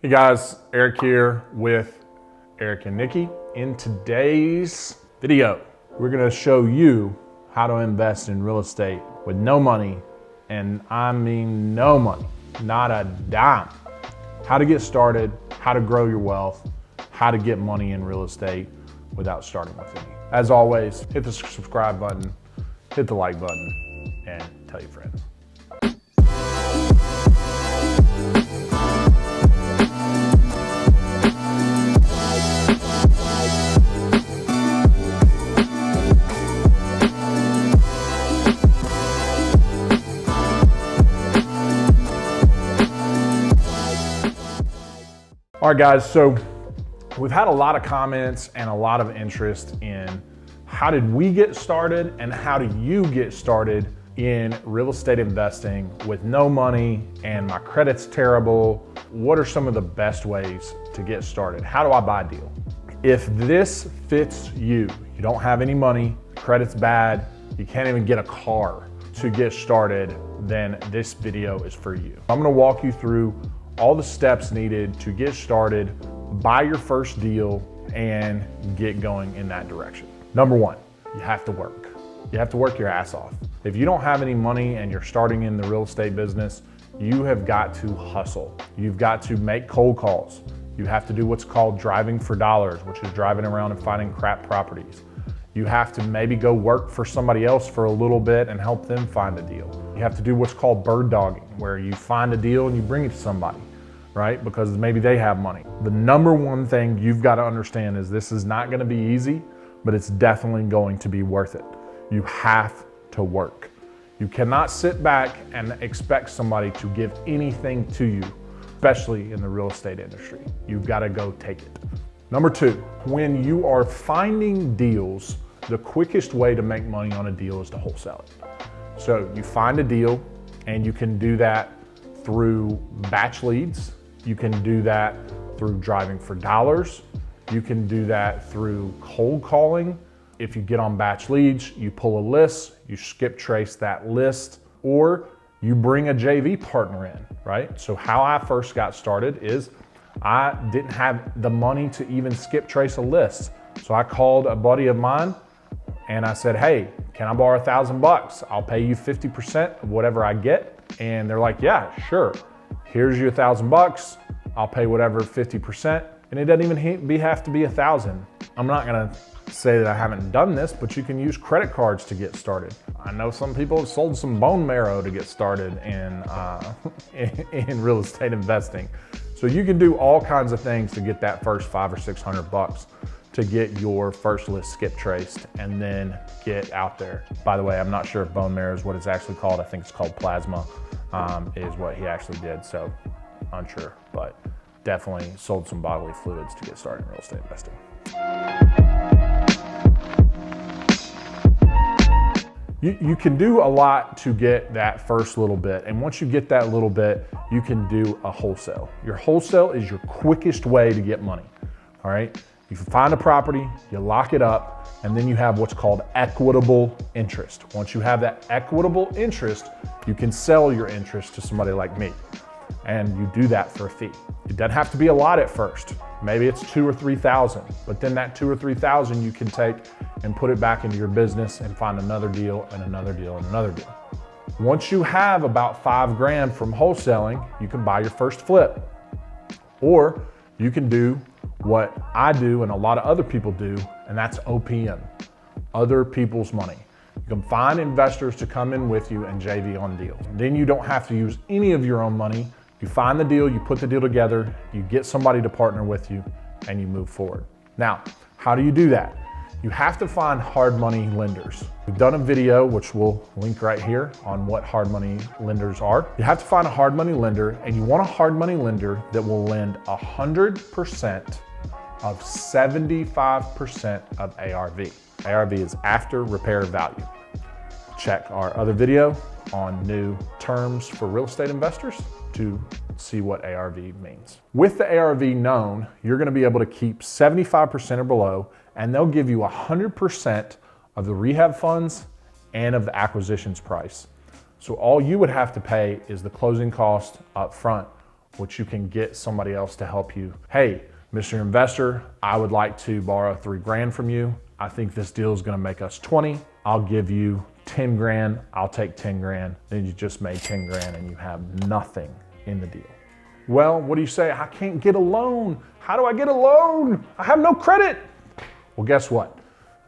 Hey guys, Eric here with Eric and Nikki. In today's video, we're gonna show you how to invest in real estate with no money, and I mean no money, not a dime. How to get started, how to grow your wealth, how to get money in real estate without starting with any. As always, hit the subscribe button, hit the like button, and tell your friends. All right guys, so we've had a lot of comments and a lot of interest in how did we get started and how do you get started in real estate investing with no money and my credit's terrible. What are some of the best ways to get started? How do I buy a deal? If this fits you, you don't have any money, credit's bad, you can't even get a car to get started, then this video is for you. I'm gonna walk you through all the steps needed to get started, buy your first deal, and get going in that direction. Number one, you have to work. You have to work your ass off. If you don't have any money and you're starting in the real estate business, you have got to hustle. You've got to make cold calls. You have to do what's called driving for dollars, which is driving around and finding crap properties. You have to maybe go work for somebody else for a little bit and help them find a deal. You have to do what's called bird dogging, where you find a deal and you bring it to somebody, right? Because maybe they have money. The number one thing you've got to understand is this is not going to be easy, but it's definitely going to be worth it. You have to work. You cannot sit back and expect somebody to give anything to you, especially in the real estate industry. You've got to go take it. Number two, when you are finding deals, the quickest way to make money on a deal is to wholesale it. So you find a deal and you can do that through batch leads. You can do that through driving for dollars. You can do that through cold calling. If you get on batch leads, you pull a list, you skip trace that list, or you bring a JV partner in, right? So how I first got started is I didn't have the money to even skip trace a list. So I called a buddy of mine and I said, hey, can I borrow $1,000? I'll pay you 50% of whatever I get. And they're like, yeah, sure. Here's your $1,000. I'll pay whatever 50%. And it doesn't even have to be 1,000. I'm not gonna say that I haven't done this, but you can use credit cards to get started. I know some people have sold some bone marrow to get started in real estate investing. So you can do all kinds of things to get that first $500 or $600 to get your first list skip traced and then get out there. By the way, I'm not sure if bone marrow is what it's actually called. I think it's called plasma, is what he actually did. So unsure, but definitely sold some bodily fluids to get started in real estate investing. You can do a lot to get that first little bit. And once you get that little bit, you can do a wholesale. Your wholesale is your quickest way to get money, all right? You find a property, you lock it up, and then you have what's called equitable interest. Once you have that equitable interest, you can sell your interest to somebody like me. And you do that for a fee. It doesn't have to be a lot at first. Maybe it's $2,000 or $3,000, but then that $2,000 or $3,000 you can take and put it back into your business and find another deal and another deal and another deal. Once you have about $5,000 from wholesaling, you can buy your first flip. Or you can do what I do and a lot of other people do, and that's OPM, other people's money. You can find investors to come in with you and JV on deals. Then you don't have to use any of your own money. You find the deal, you put the deal together, you get somebody to partner with you, and you move forward. Now, how do you do that? You have to find hard money lenders. We've done a video, which we'll link right here, on what hard money lenders are. You have to find a hard money lender, and you want a hard money lender that will lend 100% of 75% of ARV. ARV is after repair value. Check our other video on new terms for real estate investors to see what ARV means. With the ARV known, you're gonna be able to keep 75% or below, and they'll give you 100% of the rehab funds and of the acquisitions price. So all you would have to pay is the closing cost up front which you can get somebody else to help you. Hey, Mr. Investor, I would like to borrow 3 grand from you. I think this deal is gonna make us 20. I'll give you 10 grand, I'll take 10 grand. Then you just made 10 grand and you have nothing in the deal. Well, what do you say? I can't get a loan. How do I get a loan? I have no credit. Well, guess what?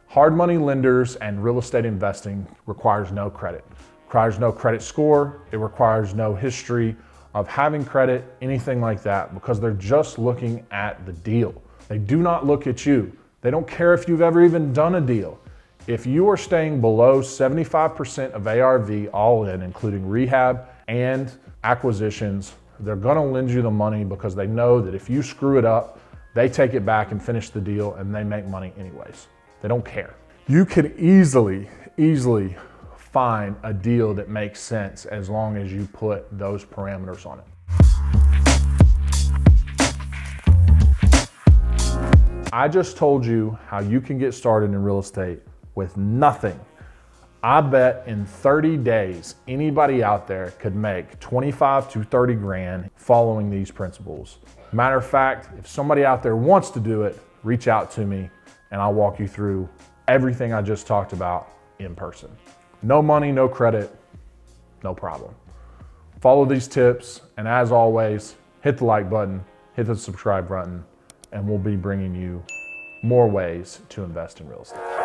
Hard money lenders and real estate investing requires no credit. Requires no credit score. It requires no history of having credit, anything like that, because they're just looking at the deal. They do not look at you. They don't care if you've ever even done a deal. If you are staying below 75% of ARV all in, including rehab and acquisitions, they're gonna lend you the money because they know that if you screw it up, they take it back and finish the deal and they make money anyways. They don't care. You can easily find a deal that makes sense as long as you put those parameters on it. I just told you how you can get started in real estate with nothing. I bet in 30 days, anybody out there could make 25 to 30 grand following these principles. Matter of fact, if somebody out there wants to do it, reach out to me and I'll walk you through everything I just talked about in person. No money, no credit, no problem. Follow these tips, and as always, hit the like button, hit the subscribe button, and we'll be bringing you more ways to invest in real estate.